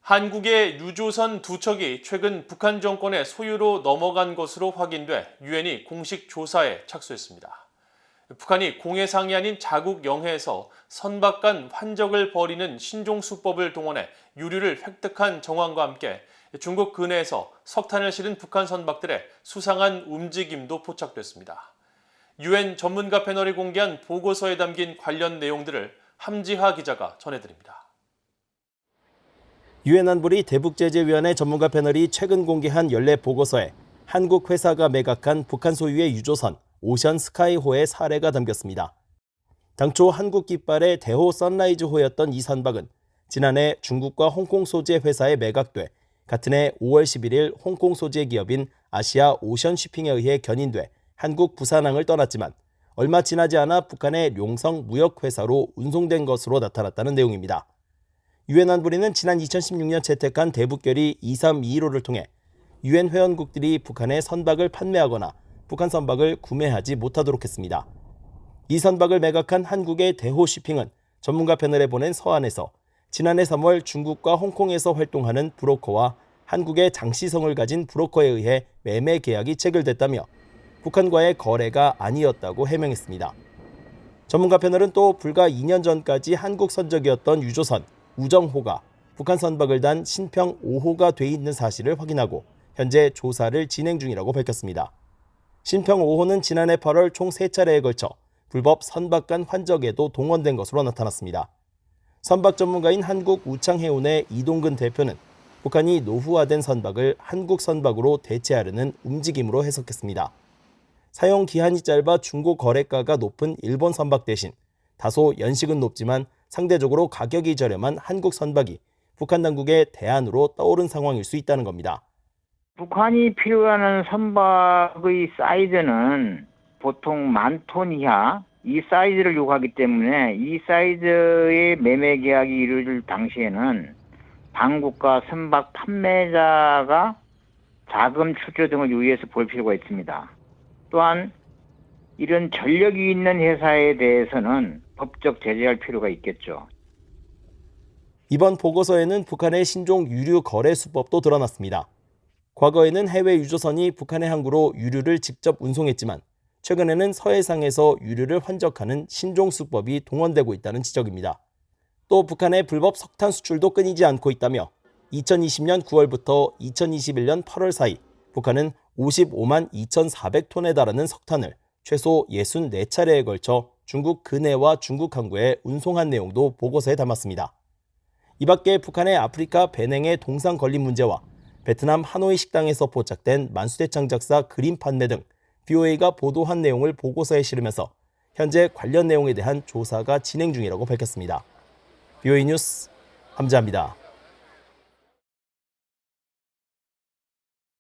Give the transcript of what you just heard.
한국의 유조선 두 척이 최근 북한 정권의 소유로 넘어간 것으로 확인돼 유엔이 공식 조사에 착수했습니다. 북한이 공해상이 아닌 자국 영해에서 선박 간 환적을 벌이는 신종수법을 동원해 유류를 획득한 정황과 함께 중국 근해에서 석탄을 실은 북한 선박들의 수상한 움직임도 포착됐습니다. 유엔 전문가 패널이 공개한 보고서에 담긴 관련 내용들을 함지하 기자가 전해드립니다. 유엔 안보리 대북제재위원회 전문가 패널이 최근 공개한 연례 보고서에 한국 회사가 매각한 북한 소유의 유조선 오션 스카이호의 사례가 담겼습니다. 당초 한국 깃발의 대호 선라이즈호였던 이 선박은 지난해 중국과 홍콩 소재 회사에 매각돼 같은 해 5월 11일 홍콩 소재 기업인 아시아 오션 쉬핑에 의해 견인돼 한국 부산항을 떠났지만 얼마 지나지 않아 북한의 룡성 무역회사로 운송된 것으로 나타났다는 내용입니다. 유엔 안보리는 지난 2016년 채택한 대북결의 2325를 통해 유엔 회원국들이 북한에 선박을 판매하거나 북한 선박을 구매하지 못하도록 했습니다. 이 선박을 매각한 한국의 대호 쉬핑은 전문가 패널에 보낸 서한에서 지난해 3월 중국과 홍콩에서 활동하는 브로커와 한국의 장시성을 가진 브로커에 의해 매매 계약이 체결됐다며 북한과의 거래가 아니었다고 해명했습니다. 전문가 패널은 또 불과 2년 전까지 한국 선적이었던 유조선 우정호가 북한 선박을 단 신평 5호가 돼 있는 사실을 확인하고 현재 조사를 진행 중이라고 밝혔습니다. 신평 5호는 지난해 8월 총 3차례에 걸쳐 불법 선박 간 환적에도 동원된 것으로 나타났습니다. 선박 전문가인 한국 우창해운의 이동근 대표는 북한이 노후화된 선박을 한국 선박으로 대체하려는 움직임으로 해석했습니다. 사용 기한이 짧아 중고 거래가가 높은 일본 선박 대신 다소 연식은 높지만 상대적으로 가격이 저렴한 한국 선박이 북한 당국의 대안으로 떠오른 상황일 수 있다는 겁니다. 북한이 필요하는 선박의 사이즈는 보통 10,000톤 이하 이 사이즈를 요구하기 때문에 이 사이즈의 매매 계약이 이루어질 당시에는 당국과 선박 판매자가 자금 출처 등을 유의해서 볼 필요가 있습니다. 또한 이런 전력이 있는 회사에 대해서는 법적 제재할 필요가 있겠죠. 이번 보고서에는 북한의 신종 유류 거래 수법도 드러났습니다. 과거에는 해외 유조선이 북한의 항구로 유류를 직접 운송했지만 최근에는 서해상에서 유류를 환적하는 신종 수법이 동원되고 있다는 지적입니다. 또 북한의 불법 석탄 수출도 끊이지 않고 있다며 2020년 9월부터 2021년 8월 사이 북한은 55만 2,400톤에 달하는 석탄을 최소 64차례에 걸쳐 중국 근해와 중국 항구에 운송한 내용도 보고서에 담았습니다. 이 밖에 북한의 아프리카 배냉의 동상 걸림 문제와 베트남 하노이 식당에서 포착된 만수대창 작사 그림 판매 등 BOA가 보도한 내용을 보고서에 실으면서 현재 관련 내용에 대한 조사가 진행 중이라고 밝혔습니다. BOA 뉴스 함지아입니다.